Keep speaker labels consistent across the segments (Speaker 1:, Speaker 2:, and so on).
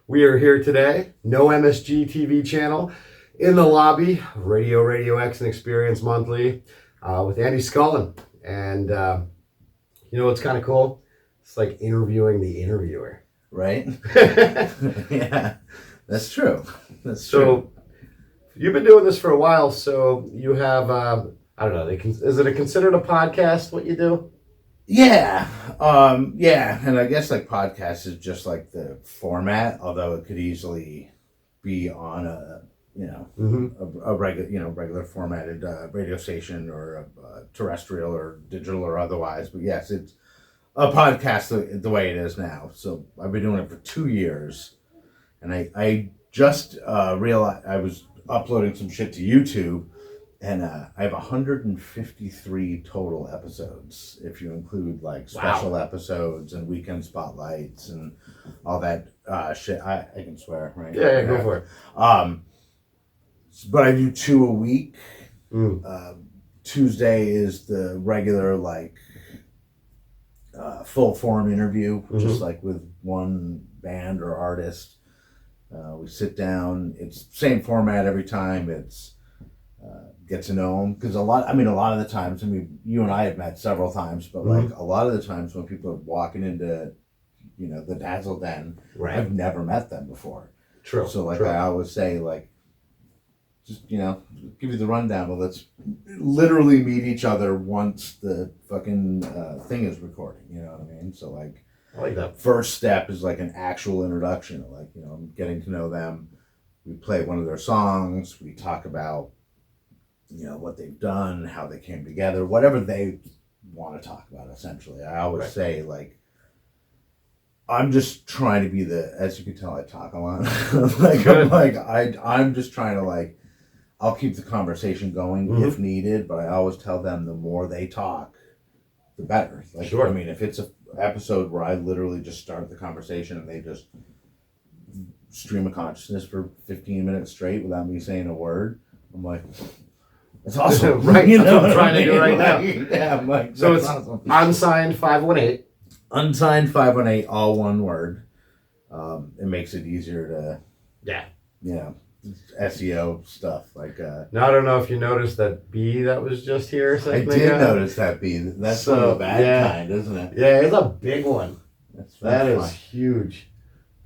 Speaker 1: We are here today, no MSG TV channel, in the lobby, RadioRadioX and Experience Monthly, with Andy Scullin. And you know what's kind of cool? It's like interviewing the interviewer.
Speaker 2: Right? Yeah, that's true. That's
Speaker 1: so,
Speaker 2: true.
Speaker 1: You've been doing this for a while, so you have, I don't know, is it considered a podcast, what you do?
Speaker 2: Yeah. And I guess like podcast is just like the format, although it could easily be on a regular formatted radio station or a terrestrial or digital or otherwise. But yes, it's a podcast the way it is now. So I've been doing it for 2 years, and I just realized I was uploading some shit to YouTube. And I have 153 total episodes, if you include like special episodes and weekend spotlights and all that shit. I can swear, right?
Speaker 1: Yeah, go for it.
Speaker 2: But I do 2 a week. Tuesday is the regular full form interview, just like with one band or artist. We sit down. It's same format every time. It's get to know them, because a lot of the times, you and I have met several times, but a lot of the times when people are walking into the Dazzle Den, right, I've never met them before.
Speaker 1: True.
Speaker 2: So I always say, just give you the rundown, but let's literally meet each other once the fucking thing is recording, you know what I mean? So I like that. First step is like an actual introduction, I'm getting to know them. We play one of their songs, we talk about what they've done, how they came together, whatever they want to talk about, essentially. I always say, I'm just trying to be as you can tell, I talk a lot. I'm just trying to, I'll keep the conversation going if needed, but I always tell them the more they talk, the better. Sure. If it's an episode where I literally just start the conversation and they just stream of consciousness for 15 minutes straight without me saying a word, I'm like, that's awesome.
Speaker 1: Right, that's what I'm trying to do right now.
Speaker 2: Yeah,
Speaker 1: so it's awesome. Unsigned518.
Speaker 2: Unsigned518, all one word. It makes it easier to, SEO stuff.
Speaker 1: Now, I don't know if you noticed that B that was just here.
Speaker 2: I did notice that B. That's the bad kind, isn't it?
Speaker 1: Yeah, it's a big one. That is huge.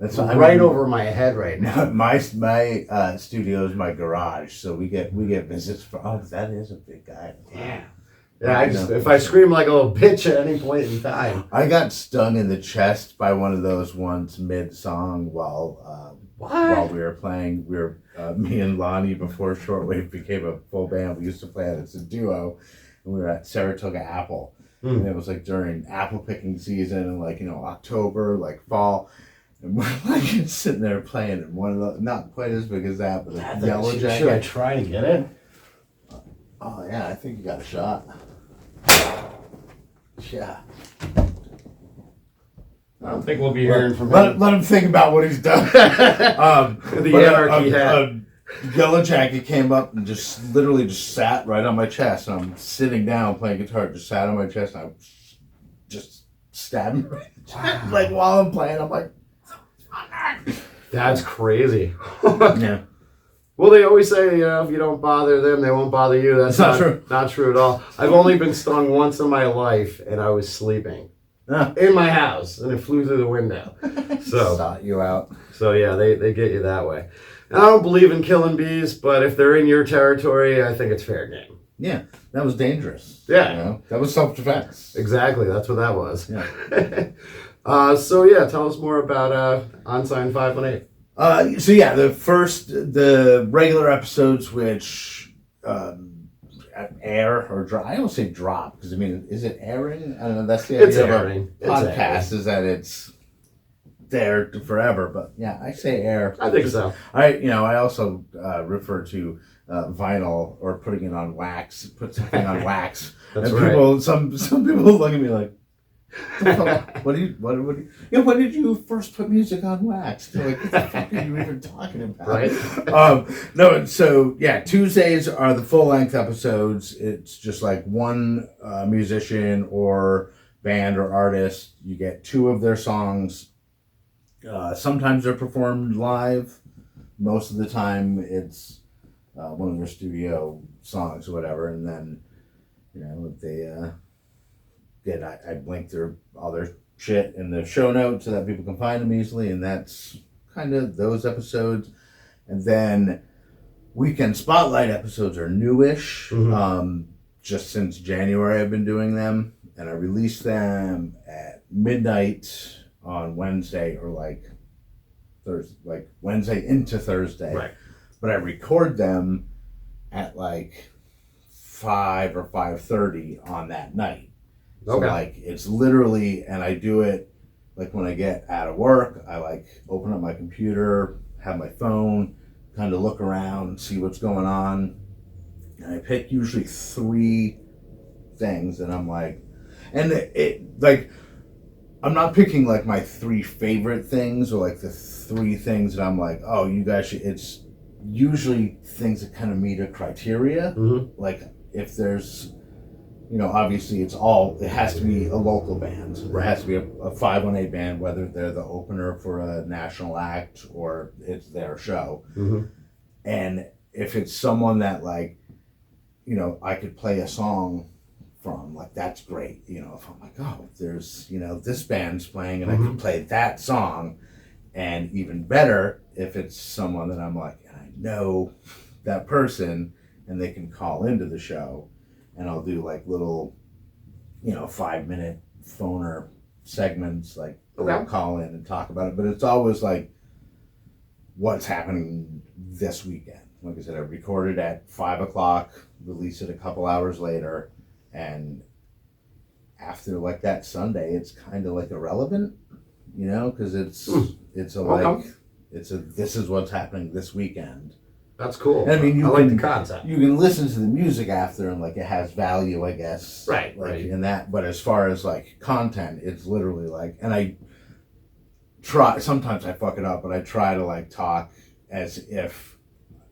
Speaker 1: That's over my head right now.
Speaker 2: My studio is my garage, so we get visits from. Oh, that is a big guy.
Speaker 1: Yeah. Yeah. If I scream like a little bitch at any point in time.
Speaker 2: I got stung in the chest by one of those once mid song while we were playing. We were me and Lonnie, before ShortWave became a full band. We used to play it as a duo, and we were at Saratoga Apple, and it was during apple picking season, and October, fall. And we're sitting there playing, and one of the, not quite as big as that, but a yellow jacket.
Speaker 1: Should I try and get it?
Speaker 2: Oh yeah, I think you got a shot. Yeah.
Speaker 1: I don't think we'll be hearing from him.
Speaker 2: Let him think about what he's done.
Speaker 1: The anarchy hat.
Speaker 2: A yellow jacket came up and literally sat right on my chest, and I'm sitting down playing guitar, just sat on my chest, and I just stabbed him. While I'm playing, I'm like,
Speaker 1: that's crazy.
Speaker 2: Yeah.
Speaker 1: Well, they always say, if you don't bother them, they won't bother you. That's not true. Not true at all. I've only been stung once in my life, and I was sleeping in my house, and it flew through the window. So
Speaker 2: shot you out.
Speaker 1: So yeah, they get you that way. And I don't believe in killing bees, but if they're in your territory, I think it's fair game.
Speaker 2: Yeah, that was dangerous.
Speaker 1: Yeah,
Speaker 2: that was self-defense.
Speaker 1: Exactly, that's what that was.
Speaker 2: Yeah.
Speaker 1: Tell us more about Unsigned518.
Speaker 2: The regular episodes, which air or drop. I don't say drop because is it airing? I don't know. That's the idea of a podcast, is that it's there forever. But yeah, I say air.
Speaker 1: I think so.
Speaker 2: I also refer to vinyl, or putting it on wax. Put something on wax.
Speaker 1: That's
Speaker 2: and
Speaker 1: right.
Speaker 2: Some people look at me like, when did you first put music on wax? They're like, what the fuck are you even talking about?
Speaker 1: Right.
Speaker 2: Tuesdays are the full length episodes. It's just one musician or band or artist. You get 2 of their songs Sometimes they're performed live. Most of the time it's one of their studio songs or whatever, and then if they I link their other shit in the show notes so that people can find them easily, and that's kind of those episodes. And then weekend spotlight episodes are newish. Just since January I've been doing them, and I release them at midnight on Wednesday, or like Thursday, like Wednesday into Thursday.
Speaker 1: Right.
Speaker 2: But I record them at like 5 or 5:30 on that night. So
Speaker 1: Okay.
Speaker 2: like it's literally, and I do it like when I get out of work, I like open up my computer, have my phone, kind of look around, see what's going on. And I pick usually 3 things, and I'm like, and it like, I'm not picking like my 3 favorite things or like the 3 things that I'm like, oh, you guys should. It's usually things that kind of meet a criteria. Like if there's, obviously it has to be a local band. It has to be a 518 band, whether they're the opener for a national act or it's their show. And if it's someone that like, I could play a song from, like, that's great. If I'm like, oh, there's, this band's playing and I can play that song. And even better if it's someone that I'm like, and I know that person and they can call into the show, and I'll do like little, 5-minute phoner segments, like I'll call in and talk about it. But it's always like, what's happening this weekend? Like I said, I recorded at 5 o'clock, release it a couple hours later, and after like that Sunday, it's kind of like irrelevant, because it's this is what's happening this weekend.
Speaker 1: That's cool.
Speaker 2: I mean,
Speaker 1: I like the concept.
Speaker 2: You can listen to the music after, and like it has value, I guess.
Speaker 1: Right.
Speaker 2: In that, but as far as like content, it's literally like, and I try. Sometimes I fuck it up, but I try to like talk as if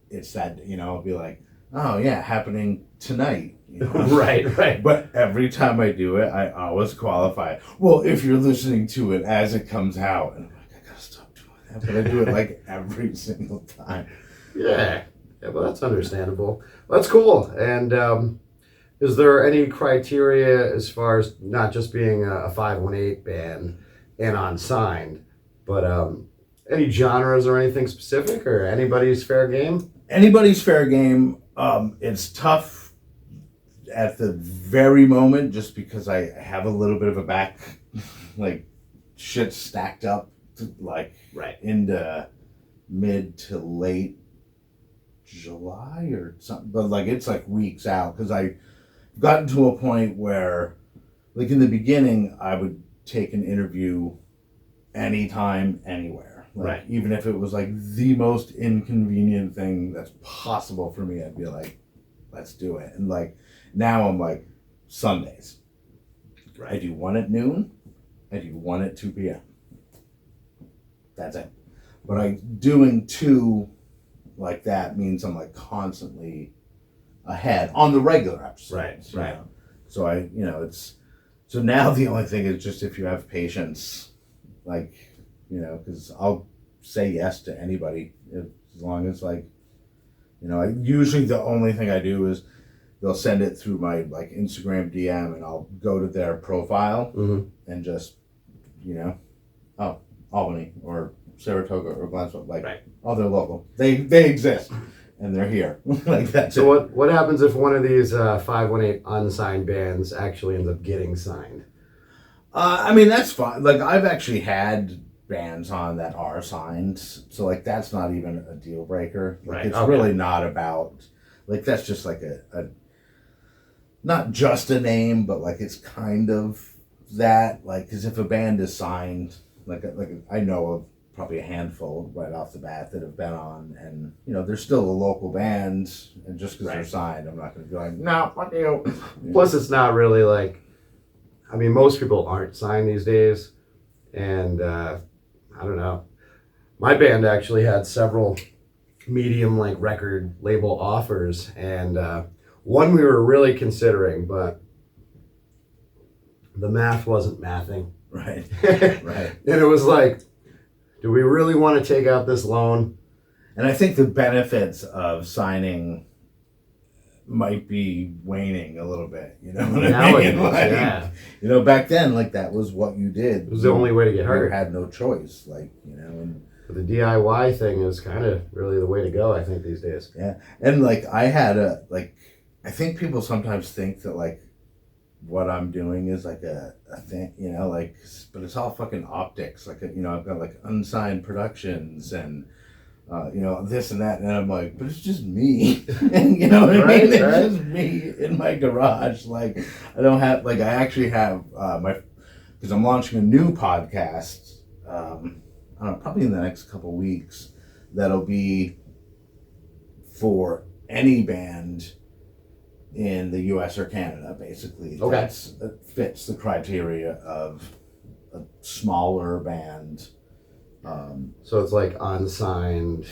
Speaker 2: it's that. I'll be like, oh yeah, happening tonight.
Speaker 1: Right.
Speaker 2: But every time I do it, I always qualify it. Well, if you're listening to it as it comes out, and I'm like, I gotta stop doing that, but I do it like every single time.
Speaker 1: Yeah, well, that's understandable. That's cool. And is there any criteria as far as not just being a 518 band and unsigned, but any genres or anything specific, or anybody's fair game?
Speaker 2: Anybody's fair game. It's tough at the very moment just because I have a little bit of a back, like shit stacked up, into mid to late July or something, but like it's like weeks out, because I've gotten to a point where, like in the beginning, I would take an interview anytime, anywhere. Like, even if it was like the most inconvenient thing that's possible for me, I'd be like, let's do it. And like now I'm like, Sundays. I do one at noon, I do one at 2 p.m. That's it. But doing 2 like that means I'm like constantly ahead on the regular episodes.
Speaker 1: Right.
Speaker 2: So so now the only thing is just if you have patience, like, because I'll say yes to anybody as long as like, usually the only thing I do is they'll send it through my like Instagram DM, and I'll go to their profile and just, oh, Albany or Saratoga or Glasgow, like, oh, they're local. They exist, and they're here. Like that.
Speaker 1: So what happens if one of these 518 unsigned bands actually ends up getting signed?
Speaker 2: I mean, that's fine. Like, I've actually had bands on that are signed, so like that's not even a deal breaker. Like, it's really not about, like, that's just like a not just a name, but like it's kind of that. Like, because if a band is signed, like I know of probably a handful right off the bat that have been on, and they're still a local band, and just because they're signed, I'm not going to be like, no, fuck you.
Speaker 1: Plus, it's not really like, I mean, most people aren't signed these days, and I don't know. My band actually had several medium like record label offers, and one we were really considering, but the math wasn't mathing.
Speaker 2: Right.
Speaker 1: And it was like, Do we really want to take out this loan?
Speaker 2: And I think the benefits of signing might be waning a little bit. You know what I mean? Like,
Speaker 1: yeah.
Speaker 2: You know, back then, like that was what you did.
Speaker 1: It was the only way to get hurt.
Speaker 2: You had no choice, like, you know. And
Speaker 1: but the DIY thing is kind of really the way to go, I think, these days.
Speaker 2: Yeah, and like I think people sometimes think that like what I'm doing is like a thing, you know, like, but it's all fucking optics. Like, you know, I've got like Unsigned Productions and. You know, this and that, and I'm like, but it's just me, and you know what I mean? It's just me in my garage. Like, I don't have, like, I actually have because I'm launching a new podcast. I don't know, probably in the next couple weeks. That'll be for any band in the U.S. or Canada, basically.
Speaker 1: Okay.
Speaker 2: That fits the criteria of a smaller band.
Speaker 1: So it's like unsigned,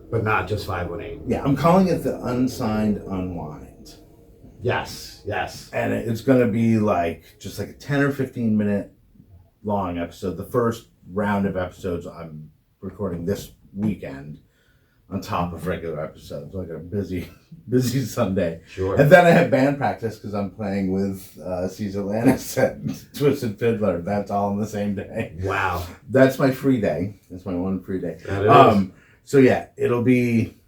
Speaker 1: but not just 518.
Speaker 2: Yeah, I'm calling it the Unsigned Unwind.
Speaker 1: Yes.
Speaker 2: And it's going to be like just like a 10 or 15 minute long episode. The first round of episodes I'm recording this weekend on top of regular episodes. Like a busy Sunday.
Speaker 1: Sure.
Speaker 2: And then I have band practice because I'm playing with Caesar Lannis at Twisted Fiddler. That's all on the same day.
Speaker 1: Wow.
Speaker 2: That's my free day. That's my one free day.
Speaker 1: That is.
Speaker 2: So yeah, it'll be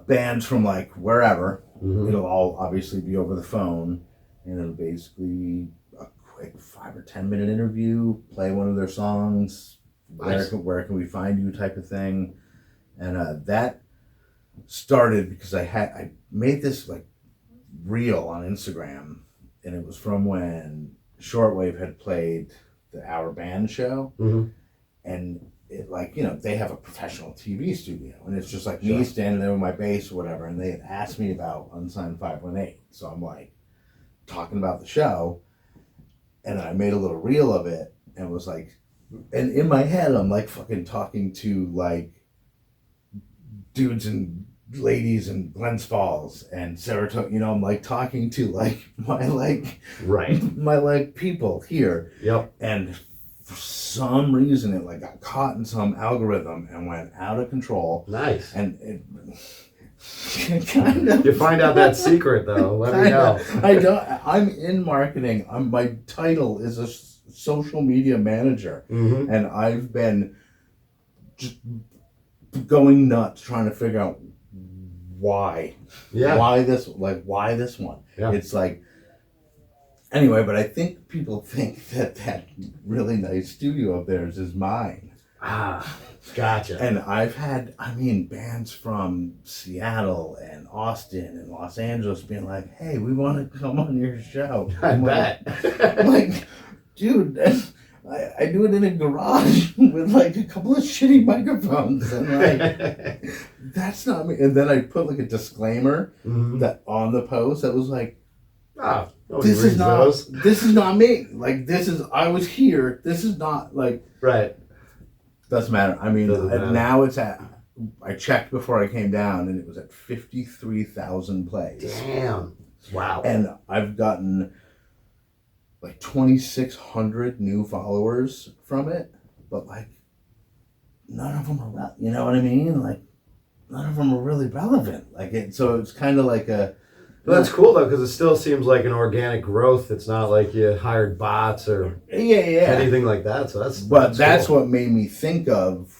Speaker 2: bands from like wherever. Mm-hmm. It'll all obviously be over the phone, and it'll basically a quick 5 or 10 minute interview, play one of their songs, nice. where can we find you type of thing. And that started because I made this like reel on Instagram, and it was from when ShortWave had played the Our Band show,
Speaker 1: mm-hmm.
Speaker 2: and it, like, you know, they have a professional TV studio, and it's just like me standing there with my bass or whatever, and they had asked me about Unsigned518, so I'm like talking about the show, and then I made a little reel of it, and was like, and in my head I'm like fucking talking to like dudes and ladies in Glens Falls and Saratoga, you know, I'm like talking to like my people here.
Speaker 1: Yep.
Speaker 2: And for some reason it like got caught in some algorithm and went out of control.
Speaker 1: Nice.
Speaker 2: And it kind of,
Speaker 1: you find out that secret though, let me know.
Speaker 2: I'm in marketing. My title is a social media manager,
Speaker 1: mm-hmm.
Speaker 2: and I've been just going nuts trying to figure out why this one.
Speaker 1: Yeah.
Speaker 2: It's like, anyway, but I think people think that really nice studio of theirs is mine.
Speaker 1: Gotcha.
Speaker 2: And I've had, bands from Seattle and Austin and Los Angeles being like, hey, we want to come on your show.
Speaker 1: I bet.
Speaker 2: I'm like, dude, I do it in a garage with like a couple of shitty microphones, and like that's not me. And then I put like a disclaimer
Speaker 1: mm-hmm.
Speaker 2: that on the post that was like,
Speaker 1: this is
Speaker 2: not me. Like, I was here. This is not like
Speaker 1: right.
Speaker 2: Doesn't matter. Now it's at. I checked before I came down, and it was at 53,000 plays.
Speaker 1: Damn! Wow.
Speaker 2: And I've gotten like 2,600 new followers from it, but like none of them are, you know what I mean? Like none of them are really relevant. Like it, so it's kind of like a.
Speaker 1: But that's cool though, because it still seems like an organic growth. It's not like you hired bots or anything like that. So that's
Speaker 2: cool. What made me think of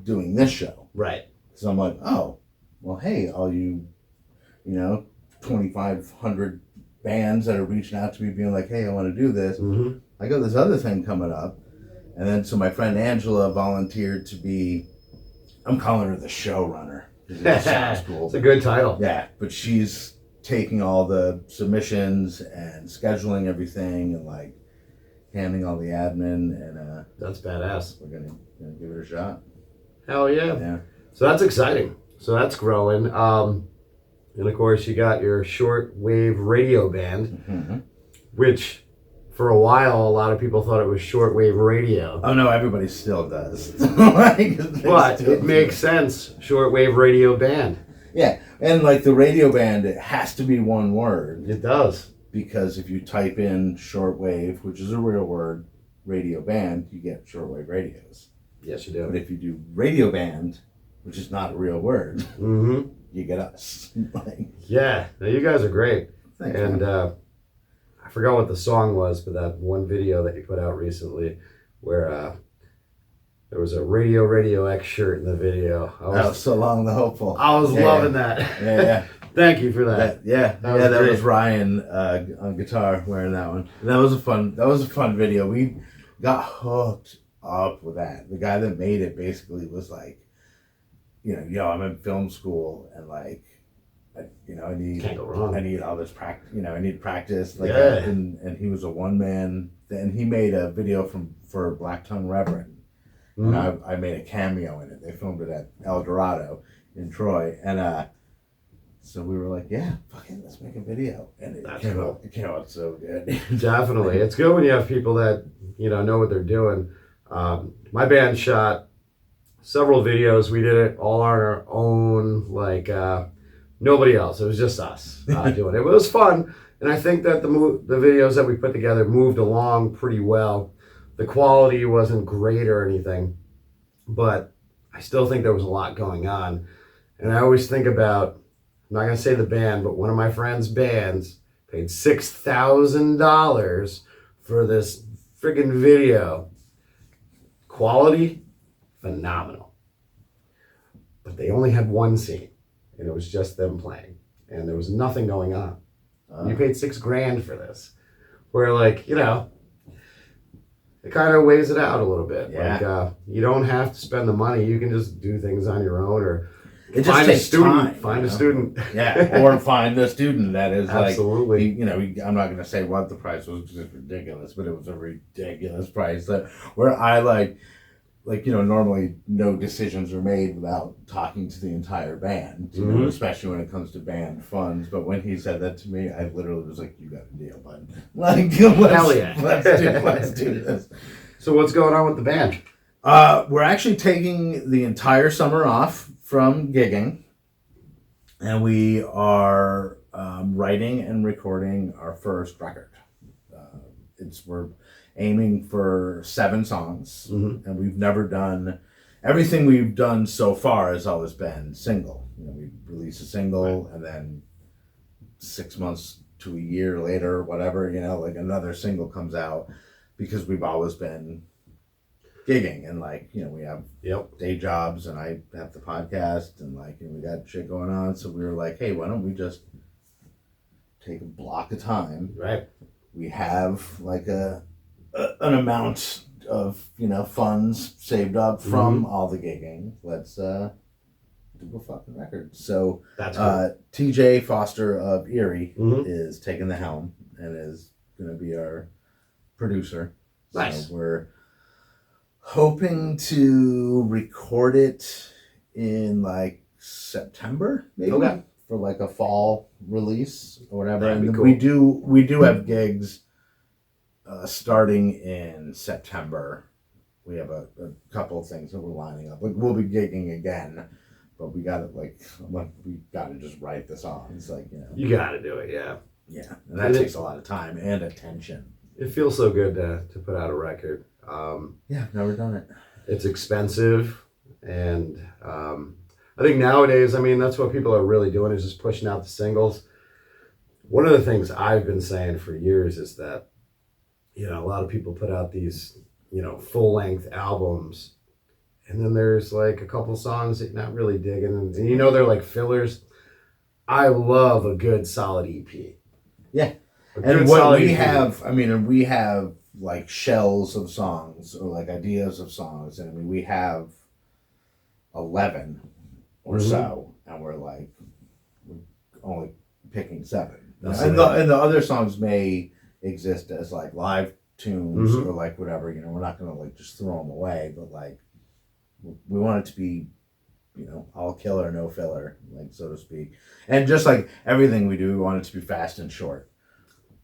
Speaker 2: doing this show.
Speaker 1: Right.
Speaker 2: Because I'm like, oh, well, hey, all you 2,500 bands that are reaching out to me being like, hey, I want to do this.
Speaker 1: Mm-hmm.
Speaker 2: I got this other thing coming up. And then so my friend Angela volunteered to be, I'm calling her the showrunner. It sounds cool.
Speaker 1: It's a good title.
Speaker 2: Yeah, but she's taking all the submissions and scheduling everything and like handling all the admin, and
Speaker 1: that's badass.
Speaker 2: We're gonna give it a shot.
Speaker 1: Hell yeah.
Speaker 2: Yeah.
Speaker 1: So that's exciting. So that's growing. And of course you got your shortwave radio band,
Speaker 2: mm-hmm.
Speaker 1: which for a while a lot of people thought it was shortwave radio.
Speaker 2: Oh no, everybody still does.
Speaker 1: But it makes sense. Shortwave radio band.
Speaker 2: Yeah, and like the radio band, it has to be one word.
Speaker 1: It does.
Speaker 2: Because if you type in shortwave, which is a real word, RadioBand, you get shortwave radios.
Speaker 1: Yes, you do.
Speaker 2: But if you do RadioBand, which is not a real word,
Speaker 1: Mm-hmm.
Speaker 2: you get us. Like,
Speaker 1: Yeah, no, you guys are great.
Speaker 2: thanks,
Speaker 1: And
Speaker 2: man.
Speaker 1: I forgot what the song was, but that one video that you put out recently where there was a RadioX shirt in the video.
Speaker 2: So long the hopeful.
Speaker 1: I was loving that.
Speaker 2: Yeah.
Speaker 1: Thank you for that.
Speaker 2: That
Speaker 1: great.
Speaker 2: was Ryan on guitar wearing that one. And that was a fun video. We got hooked up with that. The guy that made it basically was like, yo, I'm in film school and like, I need
Speaker 1: Can't go wrong.
Speaker 2: I need all this practice. I need practice. Like,
Speaker 1: Yeah.
Speaker 2: and he was a one man. And he made a video for Black Tongue Reverend.
Speaker 1: Mm-hmm.
Speaker 2: And I made a cameo in it. They filmed it at El Dorado in Troy, and so we were like, yeah, fuck it, let's make a video, and it came out so good.
Speaker 1: Definitely, it's good when you have people that know what they're doing. My band shot several videos. We did it all on our own, like nobody else. It was just us doing it. It was fun, and I think that the videos that we put together moved along pretty well. The quality wasn't great or anything, but I still think there was a lot going on. And I always think about, I'm not going to say the band, but one of my friends' bands paid $6,000 for this friggin' video. Quality, phenomenal. But they only had one scene, and it was just them playing. And there was nothing going on. You paid $6,000 for this. Where, like, it kind of weighs it out a little bit.
Speaker 2: Yeah.
Speaker 1: Like, you don't have to spend the money. You can just do things on your own, or
Speaker 2: it just takes time.
Speaker 1: Find a student.
Speaker 2: Yeah, or find a student that is
Speaker 1: absolutely.
Speaker 2: I'm not going to say what the price was because it's ridiculous, but it was a ridiculous price. That where I normally no decisions are made without talking to the entire band, especially when it comes to band funds. But when he said that to me, I literally was like, "You got a deal, bud. Like,
Speaker 1: hell yeah,
Speaker 2: let's do this."
Speaker 1: So what's going on with the band?
Speaker 2: We're actually taking the entire summer off from gigging, and we are writing and recording our first record. We're aiming for 7 songs, and we've never done, everything we've done so far has always been single. We release a single, and then 6 months to a year later, whatever, like another single comes out, because we've always been gigging, and we have day jobs, and I have the podcast, and we got shit going on, so we were like, hey, why don't we just take a block of time?
Speaker 1: Right.
Speaker 2: We have an amount of funds saved up from all the gigging. Let's do a fucking record. So
Speaker 1: that's cool.
Speaker 2: TJ Foster of Erie is taking the helm and is going to be our producer.
Speaker 1: Nice.
Speaker 2: So we're hoping to record it in September, maybe.
Speaker 1: Okay.
Speaker 2: For a fall release or whatever.
Speaker 1: That'd be
Speaker 2: And
Speaker 1: cool.
Speaker 2: we do have gigs starting in September. We have a couple of things that we're lining up. We'll be gigging again, but we got to we got to just write the songs.
Speaker 1: You got to do it, yeah.
Speaker 2: Yeah, and that takes a lot of time and attention.
Speaker 1: It feels so good to put out a record.
Speaker 2: Yeah, I've never done it.
Speaker 1: It's expensive, and I think nowadays, that's what people are really doing, is just pushing out the singles. One of the things I've been saying for years is that, a lot of people put out these, full-length albums, and then there's a couple songs that you're not really digging, and they're like fillers. I love a good solid EP.
Speaker 2: Yeah. And what we have, we have shells of songs or ideas of songs, and we have 11 or so, and we're only picking 7. And the other songs may exist as live tunes or whatever. We're not gonna just throw them away, but we want it to be, all killer, no filler, so to speak. And just everything we do, we want it to be fast and short.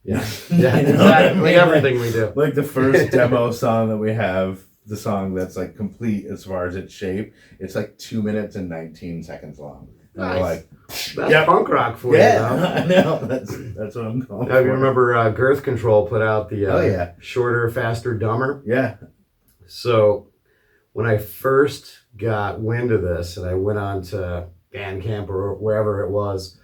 Speaker 1: Yeah, exactly. Everything we do.
Speaker 2: The first demo song that we have, the song that's complete as far as its shape, it's 2 minutes and 19 seconds long. And we're like,
Speaker 1: that's punk rock for you.
Speaker 2: I know. That's what I'm calling
Speaker 1: Now, if you remember, Girth Control put out the Shorter, Faster, Dumber.
Speaker 2: Yeah.
Speaker 1: So when I first got wind of this and I went on to Bandcamp or wherever it was,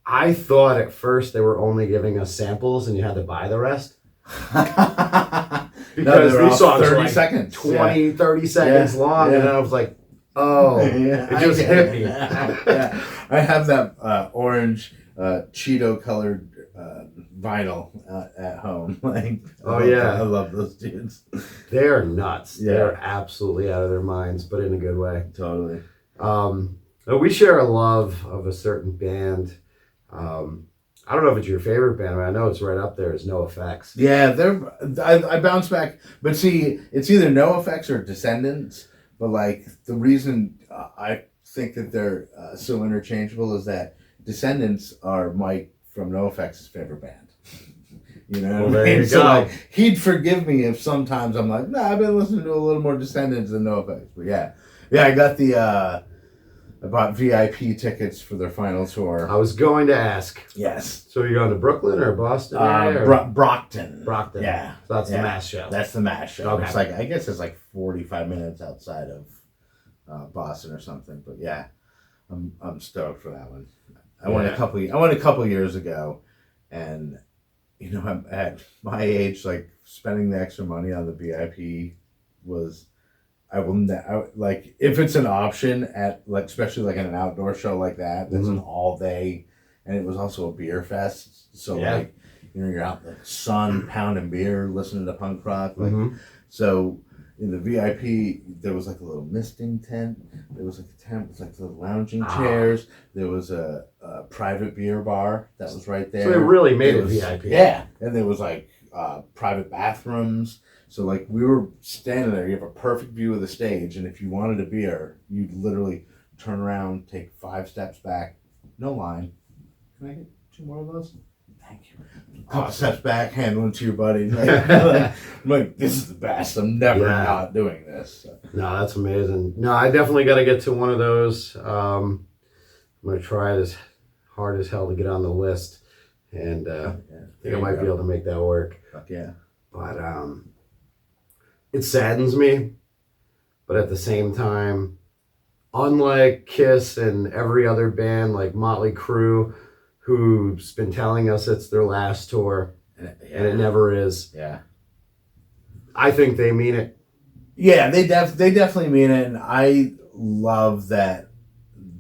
Speaker 1: I thought at first they were only giving us samples and you had to buy the rest. Because these songs
Speaker 2: 30
Speaker 1: are like
Speaker 2: seconds.
Speaker 1: 20, 30 seconds long. And I was like, oh, it just hit me.
Speaker 2: I have that orange Cheeto colored vinyl at home. Like, I love those dudes.
Speaker 1: They're nuts. Yeah. They're absolutely out of their minds, but in a good way.
Speaker 2: Totally.
Speaker 1: We share a love of a certain band. I don't know if it's your favorite band, but I know it's right up there. It's NoFX.
Speaker 2: Yeah, I bounce back, but see, it's either NoFX or Descendants. But like the reason I think that they're so interchangeable is that Descendants are Mike from NoFX's favorite band. You know what I mean? So like, he'd forgive me if sometimes I'm like, nah, I've been listening to a little more Descendants than NoFX. But yeah, I got I bought VIP tickets for their final tour.
Speaker 1: I was going to ask.
Speaker 2: Yes.
Speaker 1: So you're going to Brooklyn or Boston?
Speaker 2: Brockton.
Speaker 1: Brockton.
Speaker 2: Yeah.
Speaker 1: So that's the MASH show.
Speaker 2: That's the MASH show.
Speaker 1: Okay.
Speaker 2: It's like, I guess it's like 45 minutes outside of Boston or something. But yeah, I'm stoked for that one. I went a couple years ago, and you know, I'm at my age, like spending the extra money on the VIP was. Like if it's an option at like especially like an outdoor show like that that's an all day, and it was also a beer fest, so like you know you're out in the sun pounding beer listening to punk rock like so in the VIP there was like a little misting tent, there was like a tent with like the lounging chairs, there was a private beer bar that was right there,
Speaker 1: so they really made it VIP.
Speaker 2: And there was like private bathrooms. So, like, we were standing there, you have a perfect view of the stage, and if you wanted a beer, you'd literally turn around, take 5 steps back, no line. Can I get 2 more of those? Thank you. A couple steps back, hand one to your buddy. I'm like, this is the best. I'm never not doing this. So.
Speaker 1: No, that's amazing. No, I definitely got to get to one of those. I'm going to try it as hard as hell to get on the list, and I think I might be able to make that work.
Speaker 2: Fuck yeah.
Speaker 1: But, it saddens me, but at the same time, unlike Kiss and every other band like Motley Crue, who's been telling us it's their last tour, and it never is.
Speaker 2: Yeah.
Speaker 1: I think they mean it.
Speaker 2: Yeah, they definitely mean it, and I love that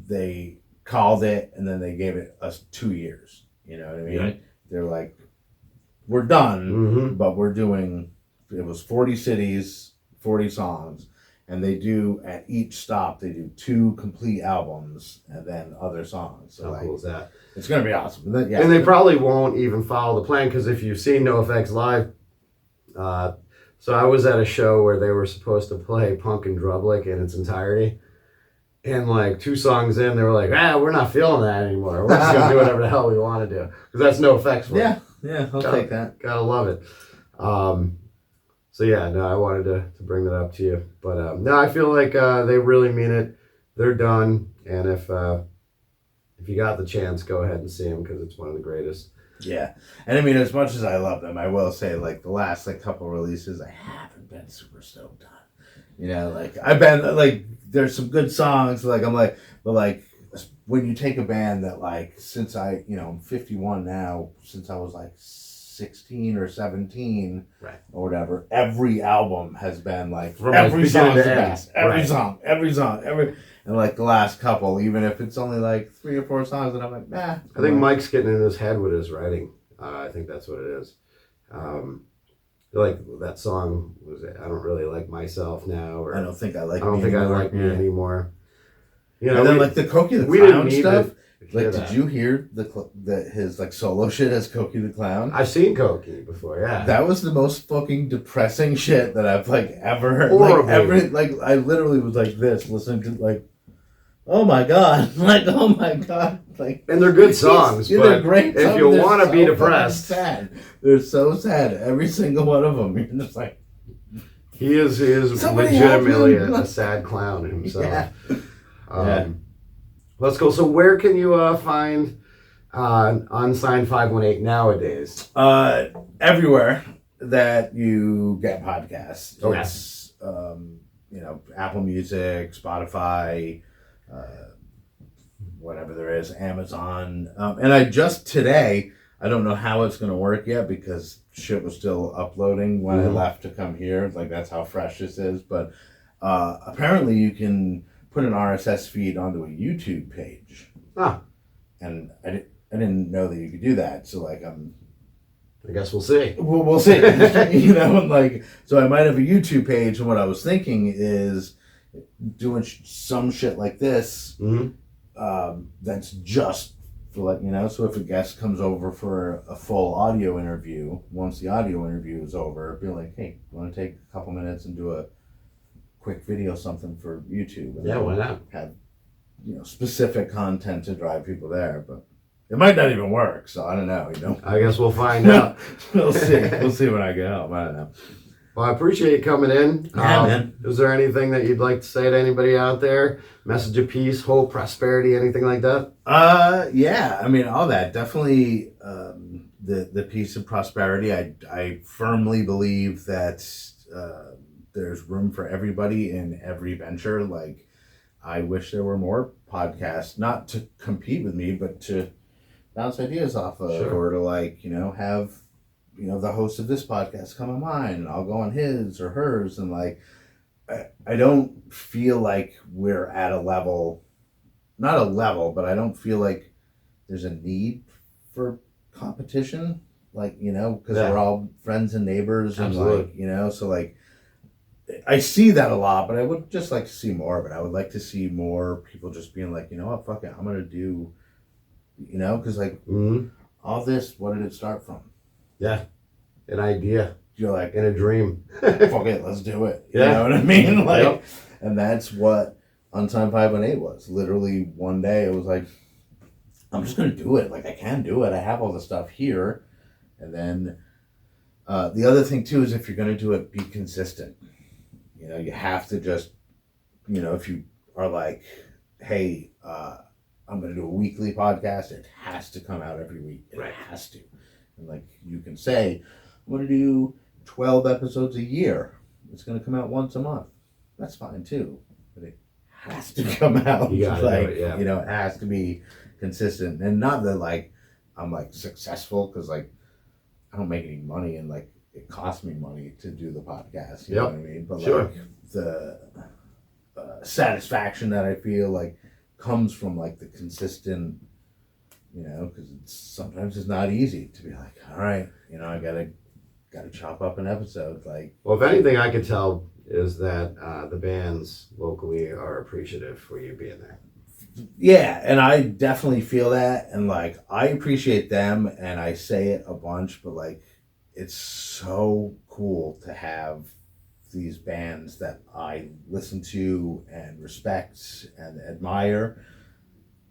Speaker 2: they called it and then they gave it us 2 years. You know what I mean? Yeah. They're like, we're done, but we're doing. It was 40 cities, 40 songs, and they do, at each stop, they do 2 complete albums and then other songs. So
Speaker 1: how cool is that?
Speaker 2: It's going to be awesome.
Speaker 1: And they probably won't even follow the plan, because if you've seen NoFX live, so I was at a show where they were supposed to play Punk and Drublick in its entirety, and like 2 songs in, they were like, we're not feeling that anymore. We're just going to do whatever the hell we want to do, because that's NoFX for
Speaker 2: Yeah, I'll take that.
Speaker 1: Gotta love it. So yeah, no, I wanted to bring that up to you, but no, I feel like they really mean it. They're done, and if you got the chance, go ahead and see them, because it's one of the greatest.
Speaker 2: Yeah, and I mean, as much as I love them, I will say like the last like couple releases, I haven't been super stoked on. You know, like I've been like there's some good songs, like I'm like, but like when you take a band that like since I'm 51 now, since I was like 16 or 17 or whatever, every album has been like every song is the best. Every song, and like the last couple, even if it's only like 3 or 4 songs, and I'm like, nah.
Speaker 1: I think Mike's getting in his head with his writing. I think that's what it is. Like that song was I don't really like myself now, or
Speaker 2: I don't think I like
Speaker 1: me anymore. You know,
Speaker 2: and then like the Cokie the Clown stuff. Like, did you hear his like solo shit as Cokie the Clown?
Speaker 1: I've seen Cokie before, yeah.
Speaker 2: That was the most fucking depressing shit that I've like ever heard.
Speaker 1: Horrible.
Speaker 2: Like I literally was like this, listening to like, oh my god, like oh my god, like.
Speaker 1: And they're good songs, but they're great songs. If you want to be depressed,
Speaker 2: sad. They're so sad. Every single one of them, you're just like.
Speaker 1: He is legitimately a sad clown himself.
Speaker 2: Yeah.
Speaker 1: Let's go. So where can you find Unsigned518 nowadays?
Speaker 2: Everywhere that you get podcasts.
Speaker 1: Okay.
Speaker 2: It's, Apple Music, Spotify, whatever there is, Amazon. And I just today, I don't know how it's going to work yet because shit was still uploading when I left to come here. Like, that's how fresh this is. But apparently you can put an RSS feed onto a YouTube page.
Speaker 1: Ah.
Speaker 2: And I didn't know that you could do that. So, like,
Speaker 1: I guess we'll see.
Speaker 2: We'll see. And like, so I might have a YouTube page, and what I was thinking is doing some shit like this. That's just for, like, so if a guest comes over for a full audio interview, once the audio interview is over, be like, hey, you want to take a couple minutes and do a quick video, something for YouTube? And
Speaker 1: why not?
Speaker 2: Have, specific content to drive people there, but it might not even work, so I don't know,
Speaker 1: I guess we'll find out.
Speaker 2: We'll see. We'll see when I get home. I don't know.
Speaker 1: Well, I appreciate you coming in.
Speaker 2: Yeah, man.
Speaker 1: Is there anything that you'd like to say to anybody out there? Message of peace, hope, prosperity, anything like that?
Speaker 2: Yeah. I mean, all that. Definitely the peace and prosperity. I firmly believe that there's room for everybody in every venture. Like, I wish there were more podcasts, not to compete with me, but to bounce ideas off of, or to, like, have, the host of this podcast come on mine, and I'll go on his or hers. And, like, I don't feel like we're at a level, not a level, but I don't feel like there's a need for competition, like, because we're all friends and neighbors.
Speaker 1: Absolutely.
Speaker 2: And, like, so, like, I see that a lot, but I would just like to see more of it. I would like to see more people just being like, what, fuck it, I'm going to do, because, like, all this, what did it start from?
Speaker 1: Yeah, an idea.
Speaker 2: You're like,
Speaker 1: in a dream.
Speaker 2: Fuck it, let's do it. You know what I mean? Like, and that's what Unsigned518 was. Literally one day it was like, I'm just going to do it. Like, I can do it. I have all the stuff here. And then the other thing too is, if you're going to do it, be consistent. You have to just, if you are like, hey, I'm going to do a weekly podcast, it has to come out every week. It has to. And, like, you can say, I'm going to do 12 episodes a year. It's going to come out once a month. That's fine too. But it has to come out.
Speaker 1: You gotta do it, yeah.
Speaker 2: It has to be consistent. And not that, like, I'm, like, successful, because, like, I don't make any money, and, like, it costs me money to do the podcast. You know what I mean? But, like, the satisfaction that I feel like comes from, like, the consistent, because sometimes it's not easy to be like, all right, I gotta chop up an episode. Like,
Speaker 1: well, if anything I could tell is that the bands locally are appreciative for you being there.
Speaker 2: Yeah, and I definitely feel that, and, like, I appreciate them, and I say it a bunch, but, like, it's so cool to have these bands that I listen to and respect and admire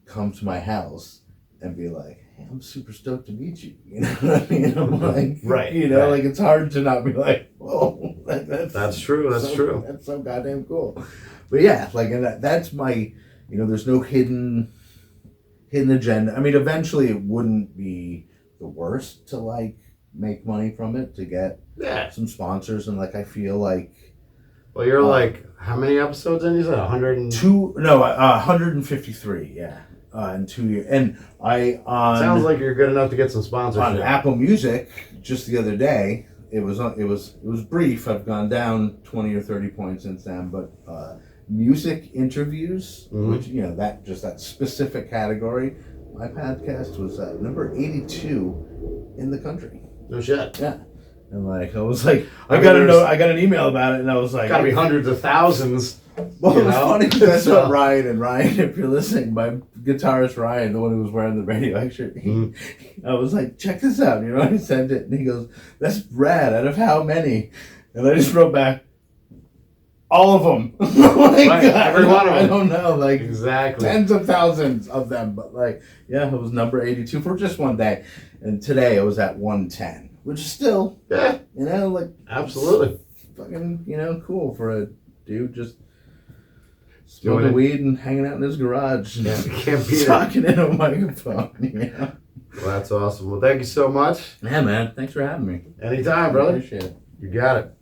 Speaker 2: come to my house and be like, hey, I'm super stoked to meet you. You know what I mean? I'm like, like, it's hard to not be like, whoa,
Speaker 1: that's true. That's true.
Speaker 2: That's so goddamn cool. But yeah, like, and that's my, there's no hidden agenda. I mean, eventually it wouldn't be the worst to, like, make money from it, to get some sponsors, and, like, I feel like,
Speaker 1: well, you're like, how many episodes in? You said
Speaker 2: 153, in 2 years. And
Speaker 1: sounds like you're good enough to get some sponsorship.
Speaker 2: On Apple Music, just the other day, it was brief. I've gone down 20 or 30 points since then, but music interviews, which, that specific category, my podcast was number 82 in the country.
Speaker 1: No shit.
Speaker 2: Yeah. And, like, I was like, I got an email about it, and I was like,
Speaker 1: gotta be hundreds of thousands.
Speaker 2: Well, it was funny because that's what Ryan, if you're listening, my guitarist Ryan, the one who was wearing the RadioX shirt, I was like, check this out, I sent it, and he goes, that's rad, out of how many? And I just wrote back, all of them.
Speaker 1: Right, every one of them.
Speaker 2: I don't know, like,
Speaker 1: exactly,
Speaker 2: tens of thousands of them, but, like, yeah, it was number 82 for just one day, and today it was at 110. Which is still, like,
Speaker 1: absolutely
Speaker 2: fucking, cool for a dude just Smoking weed and hanging out in his garage.
Speaker 1: Can't beat it.
Speaker 2: Talking in a microphone. Yeah.
Speaker 1: Well, that's awesome. Well, thank you so much.
Speaker 2: Yeah, man. Thanks for having me.
Speaker 1: Anytime, brother.
Speaker 2: Appreciate it.
Speaker 1: You got it.